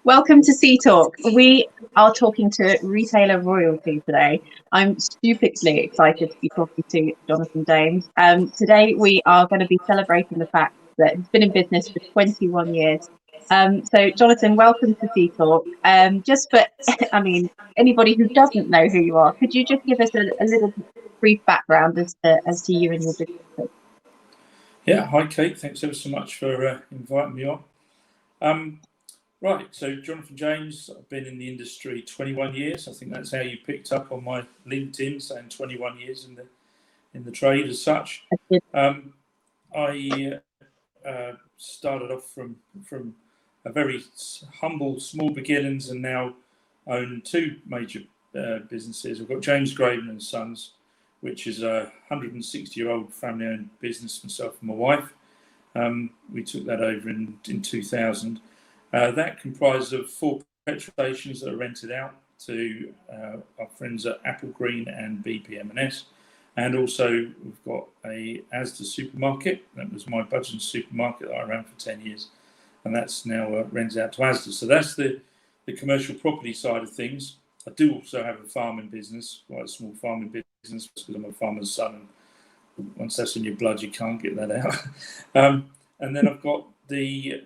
Welcome to Sea Talk. We are talking to retailer royalty today. I'm stupidly excited to be talking to Jonathan James. Today we are going to be celebrating the fact that he's been in business for 21 years. So Jonathan, welcome to Sea Talk. Just for, anybody who doesn't know who you are, could you just give us a little brief background as to you and your business? Yeah, hi Kate. Thanks ever so much for inviting me on. Right, so Jonathan James, I've been in the industry 21 years. I think that's how you picked up on my LinkedIn, saying 21 years in the trade as such. I started off from a very humble, small beginnings, and now own two major businesses. We've got James Graven and Sons, which is a 160-year-old family-owned business. Myself and my wife. We took that over in 2000. That comprised of 4 petrol stations that are rented out to our friends at Applegreen and BPM&S. And also we've got a Asda supermarket. That was my Budgeon supermarket that I ran for 10 years. And that's now rented out to Asda. So that's the commercial property side of things. I do also have a farming business, quite a small farming business, because I'm a farmer's son. And once that's in your blood, you can't get that out. And then I've got the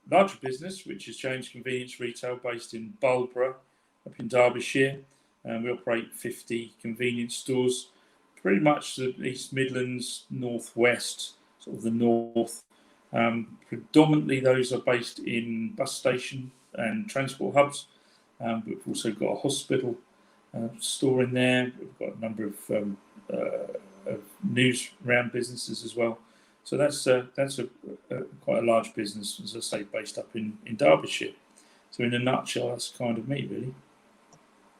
larger business, which is James Convenience Retail, based in Bulborough, up in Derbyshire. We operate 50 convenience stores, pretty much the East Midlands, Northwest, sort of the north. Predominantly those are based in bus station and transport hubs. We've also got a hospital store in there. We've got a number of news round businesses as well. So that's quite a large business, as I say, based up in Derbyshire. So in a nutshell, that's kind of me, really.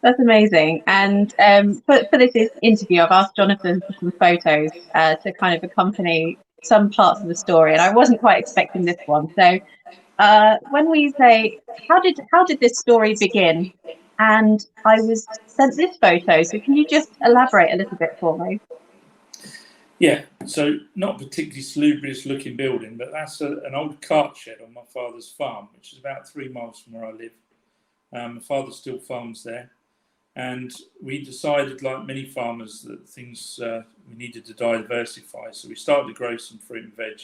That's amazing. And for this interview, I've asked Jonathan for some photos to kind of accompany some parts of the story, and I wasn't quite expecting this one. So when we say, how did this story begin? And I was sent this photo. So can you just elaborate a little bit for me? Yeah, so not particularly salubrious looking building, but that's an old cart shed on my father's farm, which is about 3 miles from where I live. My father still farms there. And we decided, like many farmers, that things we needed to diversify. So we started to grow some fruit and veg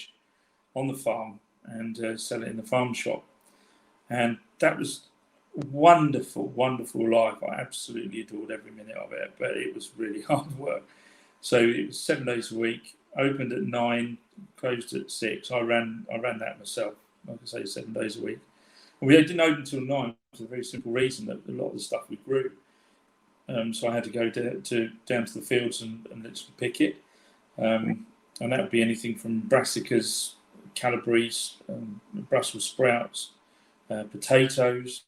on the farm and sell it in the farm shop. And that was wonderful, wonderful life. I absolutely adored every minute of it, but it was really hard work. So it was 7 days a week, opened at 9, closed at 6. I ran that myself, like I say, 7 days a week. And we didn't open until 9 for the very simple reason that a lot of the stuff we grew. So I had to go down to the fields and literally pick it. And that would be anything from brassicas, calabrese, Brussels sprouts, potatoes,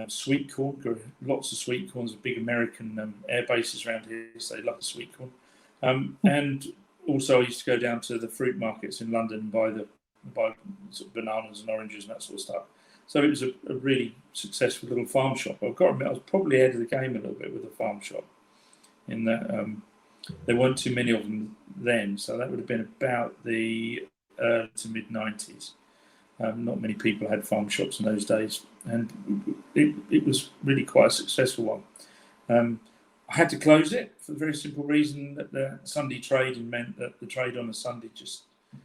sweet corn. Lots of sweet corns. A big American air bases around here, so they love the sweet corn. And also, I used to go down to the fruit markets in London and buy sort of bananas and oranges and that sort of stuff. So it was a really successful little farm shop. I've got to admit, I was probably ahead of the game a little bit with the farm shop, in that there weren't too many of them then. So that would have been about the early to mid 90s. Not many people had farm shops in those days, and it was really quite a successful one. I had to close it for the very simple reason that the Sunday trading meant that the trade on a Sunday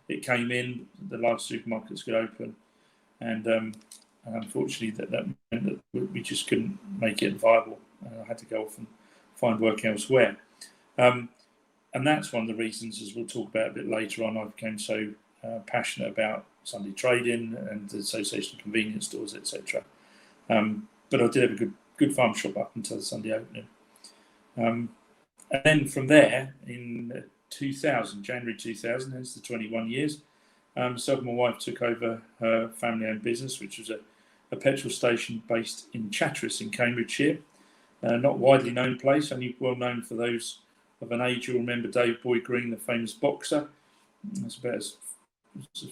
it came in, the large supermarkets could open, and unfortunately that meant that we just couldn't make it viable. I had to go off and find work elsewhere. And that's one of the reasons, as we'll talk about a bit later on, I became so passionate about Sunday trading and the Association of Convenience Stores, etc. But I did have a good farm shop up until the Sunday opening. And then from there, in 2000, January 2000, hence the 21 years, myself and my wife took over her family-owned business, which was a petrol station based in Chatteris in Cambridgeshire. Not widely known place, only well known for those of an age who remember Dave Boy Green, the famous boxer. That's about as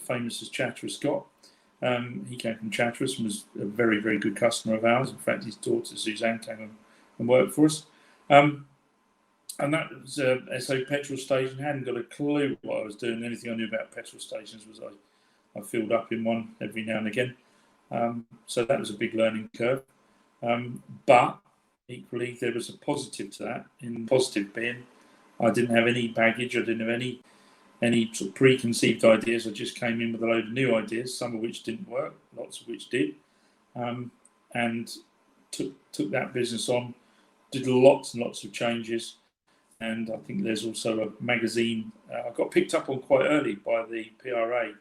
famous as Chatteris got. He came from Chatteris and was a very, very good customer of ours. In fact, his daughter Suzanne came and worked for us. And that was a SO petrol station. Hadn't got a clue what I was doing. The only thing I knew about petrol stations was I filled up in one every now and again. So that was a big learning curve. But equally, there was a positive to that. In positive being, I didn't have any baggage. I didn't have any sort of preconceived ideas. I just came in with a load of new ideas, some of which didn't work, lots of which did, and took that business on. Did lots and lots of changes. And I think there's also a magazine. I got picked up on quite early by the PRA,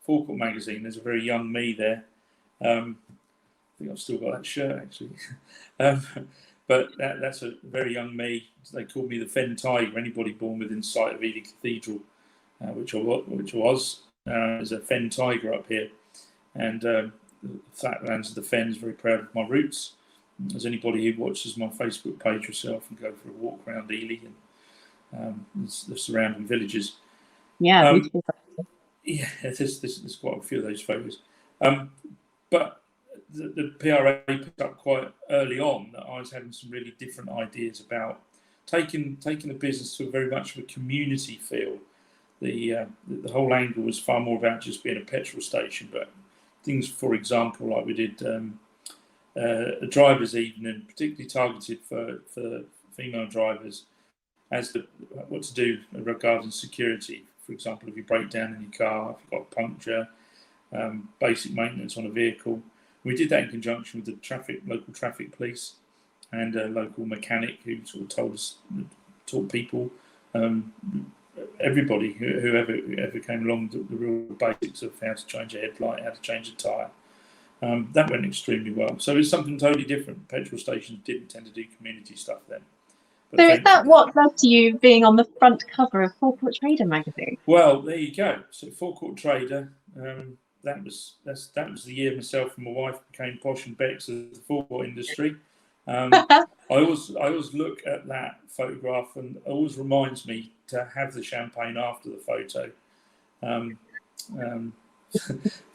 Forecourt magazine. There's a very young me there. I think I've still got that shirt actually. But that's a very young me. They called me the Fen Tiger. Anybody born within sight of Ely Cathedral, which I was, is a Fen Tiger up here. And the Flatlands of the Fens, very proud of my roots. As anybody who watches my Facebook page yourself and go for a walk around Ely and the surrounding villages. Yeah, beautiful. Yeah, there's quite a few of those photos. But the PRA picked up quite early on that I was having some really different ideas about taking the business to a very much of a community feel. The whole angle was far more about just being a petrol station, but things, for example, like we did a driver's evening, particularly targeted for female drivers, as to what to do regarding security. For example, if you break down in your car, if you've got a puncture, basic maintenance on a vehicle. We did that in conjunction with the local traffic police and a local mechanic who sort of taught people, everybody, whoever came along, the real basics of how to change a headlight, how to change a tyre. That went extremely well. So it's something totally different. Petrol stations didn't tend to do community stuff then. But so is that what led to you being on the front cover of Forecourt Trader magazine? Well, there you go. So Forecourt Trader, that was the year myself and my wife became posh and becks of the forecourt industry. I always look at that photograph and it always reminds me to have the champagne after the photo. For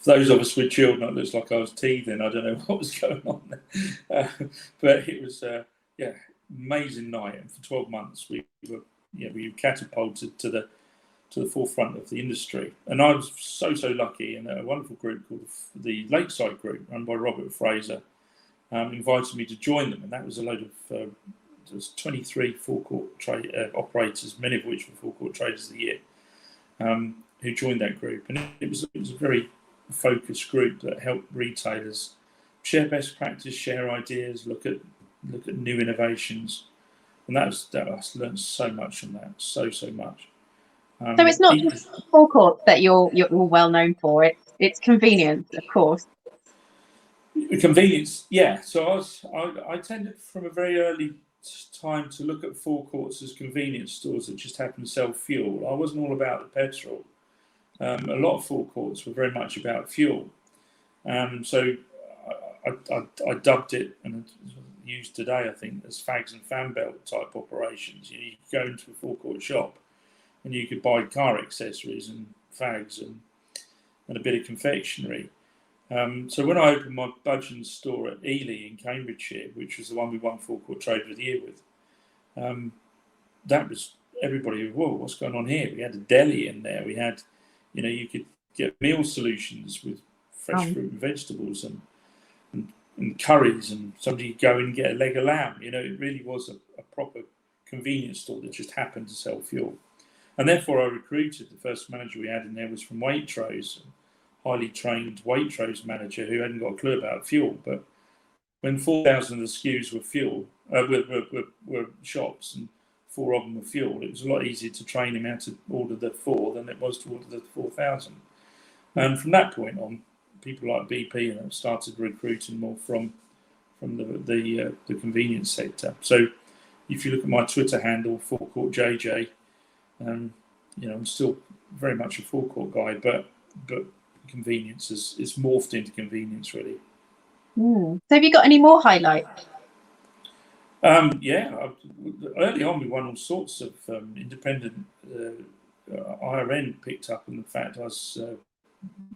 those of us with children, it looks like I was teething. I don't know what was going on there. But it was, amazing night. And for 12 months, we were catapulted to the forefront of the industry. And I was so lucky, and a wonderful group called the Lakeside Group, run by Robert Fraser, invited me to join them. And that was a load of, there was 23 forecourt operators, many of which were Forecourt Traders of the Year, who joined that group. And it was a very focused group that helped retailers share best practice, share ideas, look at new innovations. And I learned so much from that, so much. So it's not just forecourt that you're well known for. It's convenience, of course. Convenience, yeah. So I tended from a very early time to look at forecourts as convenience stores that just happen to sell fuel. I wasn't all about the petrol. A lot of forecourts were very much about fuel. So I dubbed it, and it's used today, I think, as fags and fan belt type operations. You go into a forecourt shop and you could buy car accessories and fags and a bit of confectionery. So when I opened my Budgeons store at Ely in Cambridgeshire, which was the one we won Forecourt Trader of the Year with, that was everybody. Whoa, what's going on here? We had a deli in there. We had, you could get meal solutions with fresh fruit and vegetables and curries, and somebody could go and get a leg of lamb. It really was a proper convenience store that just happened to sell fuel. And therefore I recruited, the first manager we had in there was from Waitrose, a highly trained Waitrose manager who hadn't got a clue about fuel. But when 4,000 of the SKUs were fuel, were shops, and 4 of them were fuel, it was a lot easier to train him how to order the 4 than it was to order the 4,000. And from that point on, people like BP started recruiting more from the convenience sector. So if you look at my Twitter handle, Forecourt JJ, I'm still very much a forecourt guy, but convenience is morphed into convenience, really. So have you got any more highlights? Early on we won all sorts of independent IRN picked up, and the fact I was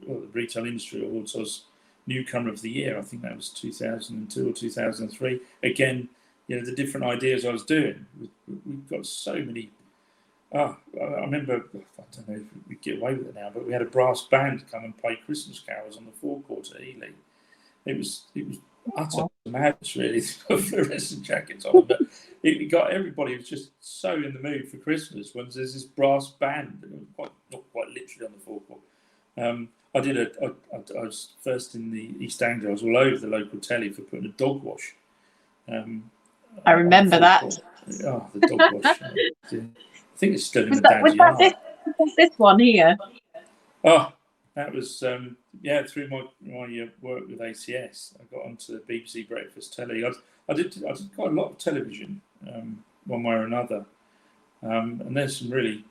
the Retail Industry Awards, I was Newcomer of the Year. I think that was 2002 or 2003. Again, the different ideas I was doing. We've got so many. I remember, I don't know if we get away with it now, but we had a brass band come and play Christmas carols on the forecourt at Ely. it was utter madness, really, to put fluorescent jackets on. But it got everybody was just so in the mood for Christmas when there's this brass band, not quite literally on the forecourt. I was first in the East Anglia. I was all over the local telly for putting a dog wash. I remember that. Oh, the dog wash. I think it's still in Was the dad's yard. Was this one here? Oh, that was through my work with ACS. I got onto the BBC Breakfast Telly. I did quite a lot of television, one way or another, and there's some really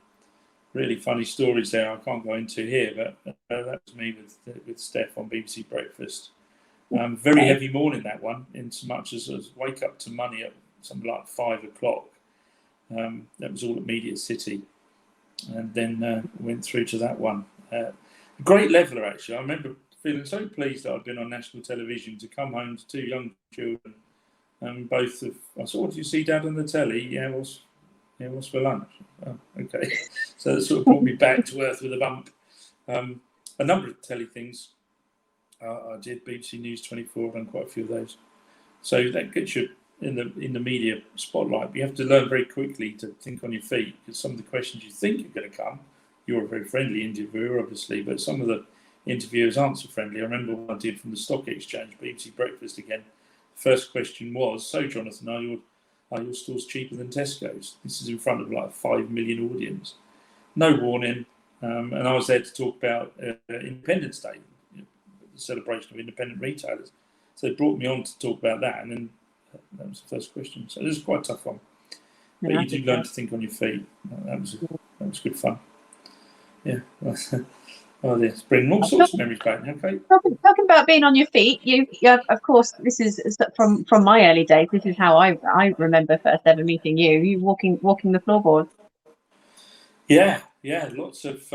funny stories there I can't go into here, but that was me with Steph on BBC Breakfast. Very heavy morning, that one, in so much as I wake up to money at something like 5 o'clock. That was all at Media City, and then went through to that one. Great leveler, actually. I remember feeling so pleased that I'd been on national television to come home to 2 young children. Both of I said, "What did you see, Dad, on the telly?" Yeah, what's for lunch? Oh, okay. So that sort of brought me back to earth with a bump. A number of telly things I did. BBC News 24, I've done quite a few of those. So that gets you in the media spotlight. But you have to learn very quickly to think on your feet, because some of the questions you think are going to come, you're a very friendly interviewer, obviously, but some of the interviewers aren't so friendly. I remember what I did from the Stock Exchange, BBC Breakfast again. The first question was, "So, Jonathan, are your stores cheaper than Tesco's?" This is in front of like a 5 million audience. No warning. And I was there to talk about Independence Day, the celebration of independent retailers. So they brought me on to talk about that, and then that was the first question. So it was quite a tough one. But you do learn to think on your feet. That was good fun. Yeah. Oh, yes, bringing all sorts of memories back. Okay. Talking about being on your feet, you of course, this is from my early days. This is how I remember first ever meeting you. You walking the floorboards. Yeah, lots of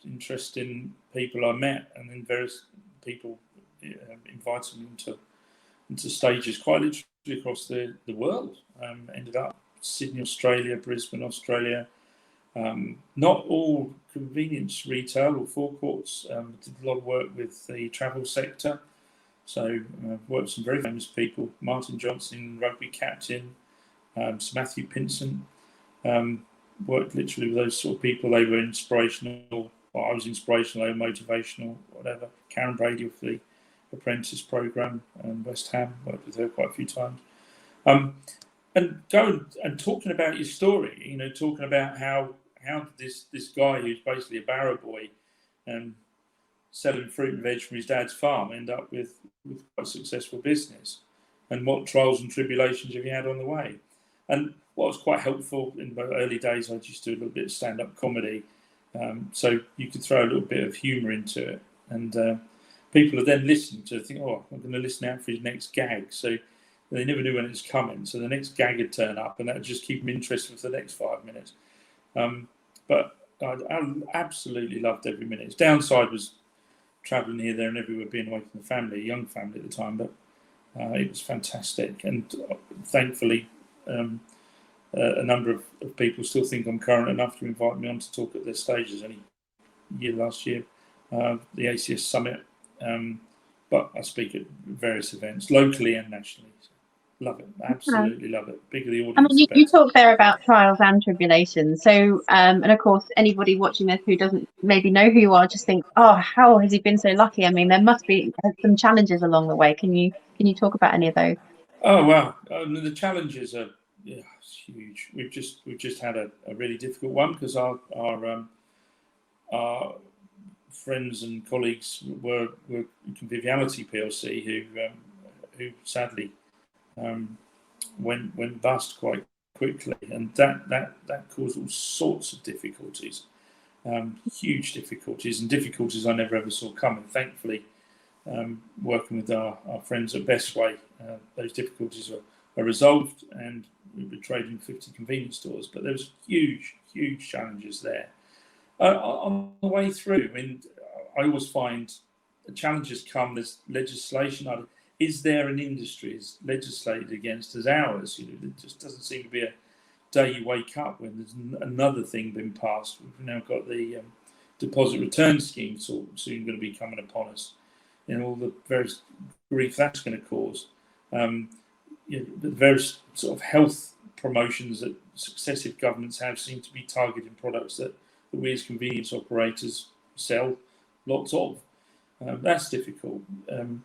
interesting people I met, and then various people invited me into stages quite literally across the world. Ended up Sydney, Australia, Brisbane, Australia. Not all convenience retail or forecourts. Did a lot of work with the travel sector. So worked with some very famous people. Martin Johnson, rugby captain, Sir Matthew Pinson. Worked literally with those sort of people. They were inspirational, or I was inspirational, they were motivational, whatever. Karen Brady with the Apprentice programme, and West Ham, worked with her quite a few times. And going and talking about your story, talking about how this guy who's basically a barrow boy and selling fruit and veg from his dad's farm end up with quite a successful business, and what trials and tribulations have you had on the way. And what was quite helpful in the early days, I just do a little bit of stand-up comedy, so you could throw a little bit of humour into it, and people are then listening to think, "Oh, I'm going to listen out for his next gag." So they never knew when it was coming, so the next gag would turn up, and that would just keep them interested for the next 5 minutes. But I absolutely loved every minute. Its downside was travelling here, there, and everywhere, being away from the family, a young family at the time, but it was fantastic. And thankfully, a number of people still think I'm current enough to invite me on to talk at their stages. Only last year, the ACS Summit, but I speak at various events, locally and nationally. So love it, absolutely love it. Bigger the audience. I mean, you talk there about trials and tribulations. So, and of course, anybody watching this who doesn't maybe know who you are, just think, "Oh, how has he been so lucky?" I mean, there must be some challenges along the way. Can you talk about any of those? Oh wow, the challenges are huge. We've just had a really difficult one, because our friends and colleagues were Conviviality PLC, who sadly went bust quite quickly, and that caused all sorts of difficulties, huge difficulties, and difficulties I never ever saw coming. Thankfully, working with our friends at Bestway, those difficulties are resolved, and we're trading 50 convenience stores, but there was huge challenges there. On the way through, I mean, I always find the challenges come, there's legislation. Is there an industry as legislated against as ours? There just doesn't seem to be a day you wake up when there's another thing been passed. We've now got the deposit return scheme soon going to be coming upon us. all the various grief that's going to cause. The various sort of health promotions that successive governments have seem to be targeting products that we as convenience operators sell lots of. That's difficult. And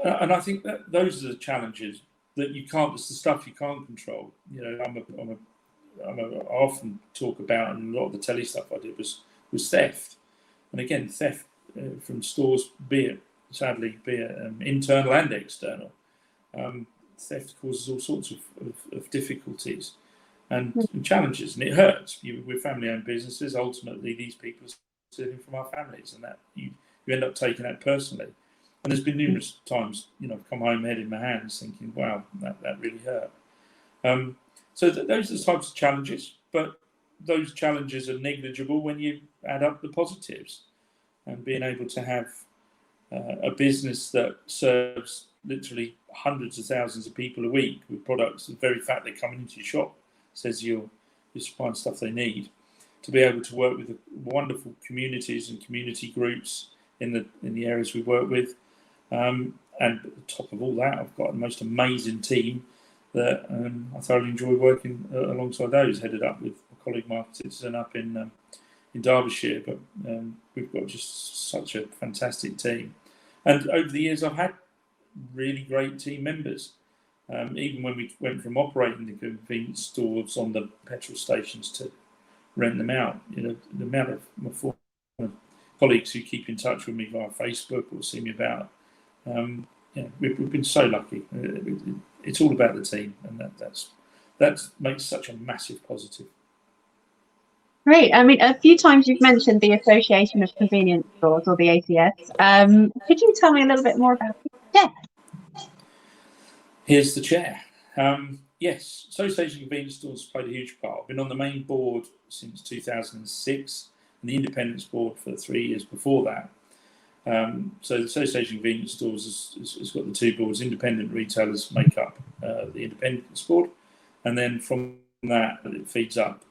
I think that those are the challenges that you can't. It's the stuff you can't control. I often talk about, and a lot of the telly stuff I did was theft. And again, theft from stores, be it internal and external. Theft causes all sorts of difficulties and challenges, and it hurts. We're family-owned businesses. Ultimately, these people are stealing from our families, and that you end up taking that personally. And there's been numerous times, I've come home head in my hands thinking, wow, that really hurt. So those are the types of challenges, but those challenges are negligible when you add up the positives. And being able to have a business that serves literally hundreds of thousands of people a week with products, the very fact they're coming into your shop says you're supplying stuff they need. To be able to work with wonderful communities and community groups in the areas we work with. And at the top of all that, I've got the most amazing team that I thoroughly enjoy working alongside those, headed up with my colleague Mark Titson up in Derbyshire. But we've got just such a fantastic team. And over the years, I've had really great team members. Even when we went from operating the convenience stores on the petrol stations to rent them out, the amount of my former colleagues who keep in touch with me via Facebook or see me about, we've been so lucky. It's all about the team, and that makes such a massive positive. Great. I mean, a few times you've mentioned the Association of Convenience Stores, or the ACS. Could you tell me a little bit more about it? Yeah. Here's the chair. Yes, Association of Convenience Stores played a huge part. I've been on the main board since 2006 and the independence board for 3 years before that. So the Association of Convenience Stores has got the two boards. Independent retailers make up the independence board, and then from that it feeds up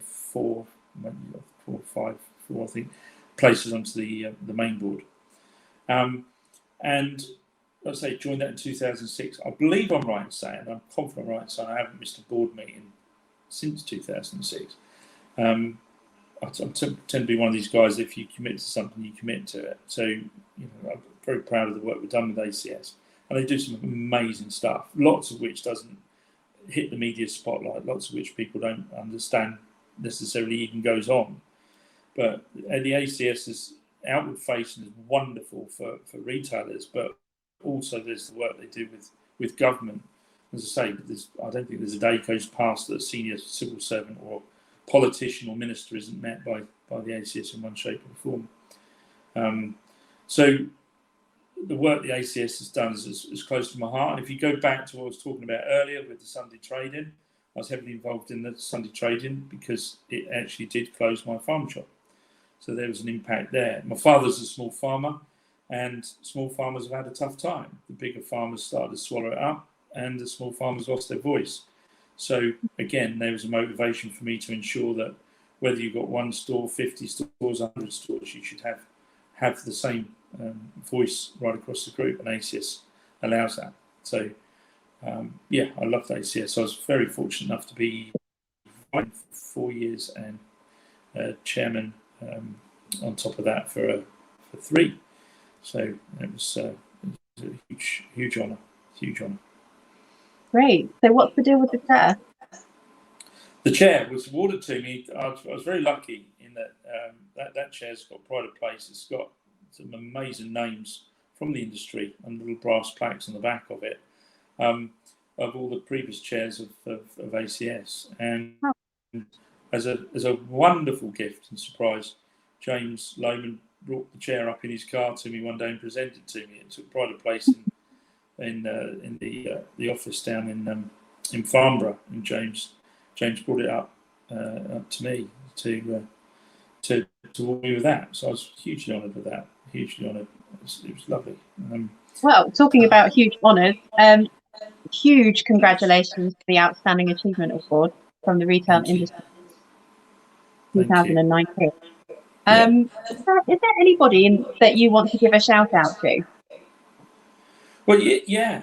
four I think places onto the main board. And I say joined that in 2006. I believe I'm right in saying, I'm confident I'm right in saying I haven't missed a board meeting since 2006. I tend to be one of these guys, if you commit to something, you commit to it. So, I'm very proud of the work we've done with ACS. And they do some amazing stuff, lots of which doesn't hit the media spotlight, lots of which people don't understand necessarily even goes on. But the ACS's outward facing is wonderful for retailers, but also there's the work they do with government. As I say, I don't think there's a day goes past that a senior civil servant or politician or minister isn't met by the ACS in one shape or form. So the work the ACS has done is close to my heart. And if you go back to what I was talking about earlier with the Sunday trading, I was heavily involved in the Sunday trading because it actually did close my farm shop. So there was an impact there. My father's a small farmer, and small farmers have had a tough time. The bigger farmers started to swallow it up, and the small farmers lost their voice. So again, there was a motivation for me to ensure that whether you've got one store, 50 stores, 100 stores, you should have the same voice right across the group, and ACS allows that. So I love the ACS. I was very fortunate enough to be for 4 years and chairman on top of that for 3. So it was a huge honour. Great. So what's the deal with the chair? The chair was awarded to me. I was very lucky in that that chair's got pride of place. It's got some amazing names from the industry and little brass plaques on the back of it, of all the previous chairs of ACS. And as a wonderful gift and surprise, James Lohman brought the chair up in his car to me one day and presented it to me. It took pride of place in the office down in Farnborough, and James brought it up to me to award me with that. So I was hugely honoured with that. Hugely honoured. It was lovely. Well, talking about huge honours, huge congratulations to the Outstanding Achievement Award from the Retail Industry 2019. Is there anybody that you want to give a shout out to? Well, yeah.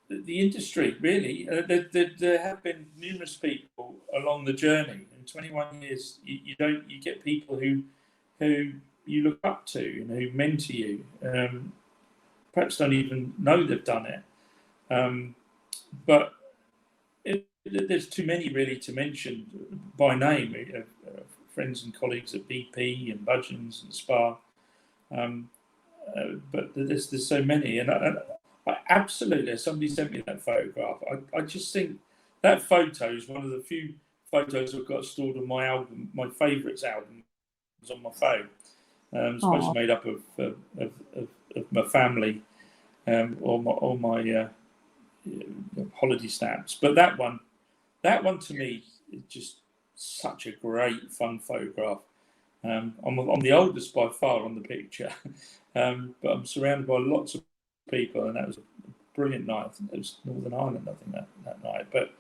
The industry, really. There have been numerous people along the journey. In 21 years, you get people who you look up to and who mentor you. Perhaps don't even know they've done it. But there's too many really to mention by name. Friends and colleagues at BP and Budgeons and Spa. But there's so many, and I absolutely. Somebody sent me that photograph. I just think that photo is one of the few photos I've got stored on my album, my favourites album, is on my phone. It's mostly made up of my family, or my holiday snaps. But that one to me is just such a great, fun photograph. I'm the oldest by far on the picture, but I'm surrounded by lots of people, and that was a brilliant night. I think it was Northern Ireland, I think, that night. But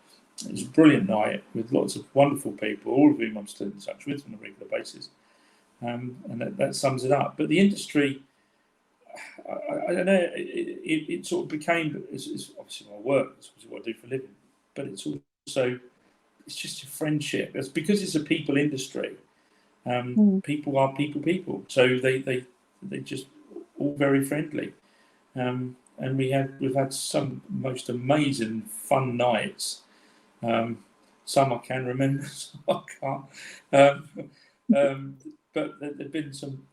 it was a brilliant night with lots of wonderful people, all of whom I'm still in touch with on a regular basis. And that sums it up. But the industry, I don't know, it sort of became, it's obviously my work, it's obviously what I do for a living, but it's also, it's just a friendship. It's because it's a people industry. People are people. So they just all very friendly. And we've had some most amazing fun nights. Some I can remember, some I can't. But there've been some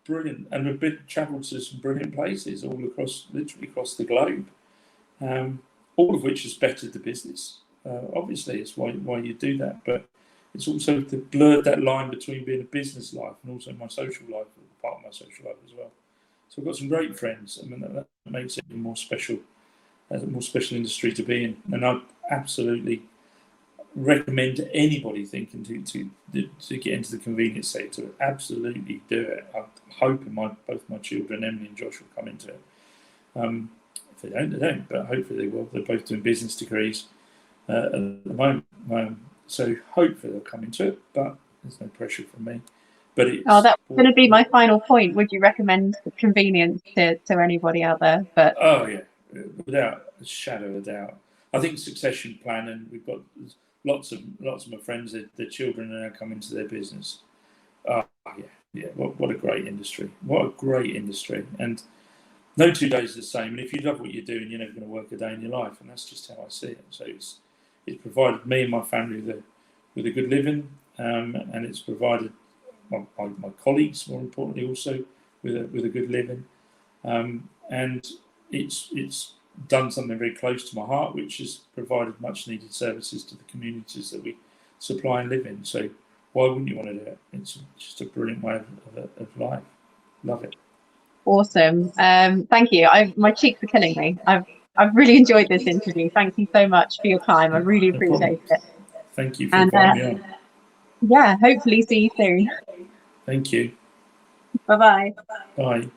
brilliant, and we've travelled to some brilliant places all across, literally across the globe. All of which has bettered the business. Obviously, it's why you do that, but it's also blurred that line between being a business life and also my social life, part of my social life as well. So I've got some great friends. I mean, that makes it a more special industry to be in. And I absolutely recommend to anybody thinking to get into the convenience sector, absolutely do it. I'm hoping both my children, Emily and Josh, will come into it. If they don't, they don't, but hopefully they will. They're both doing business degrees at the moment. So hopefully they'll come into it, but there's no pressure from me. But that's going to be my final point. Would you recommend convenience to anybody out there? But yeah, without a shadow of a doubt. I think succession planning. We've got lots of my friends. Their children are now coming to their business. Yeah. What a great industry! What a great industry! And no 2 days are the same. And if you love what you're doing, you're never going to work a day in your life. And that's just how I see it. So it's provided me and my family with a good living, and it's provided my colleagues, more importantly, also with a good living, and it's done something very close to my heart, which has provided much needed services to the communities that we supply and live in. So why wouldn't you want to do it? It's just a brilliant way of life. Love it. Awesome. Thank you. My cheeks are killing me. I've really enjoyed this interview. Thank you so much for your time. I really appreciate it. Thank you for inviting me on. Yeah, hopefully see you soon. Thank you. Bye-bye. Bye.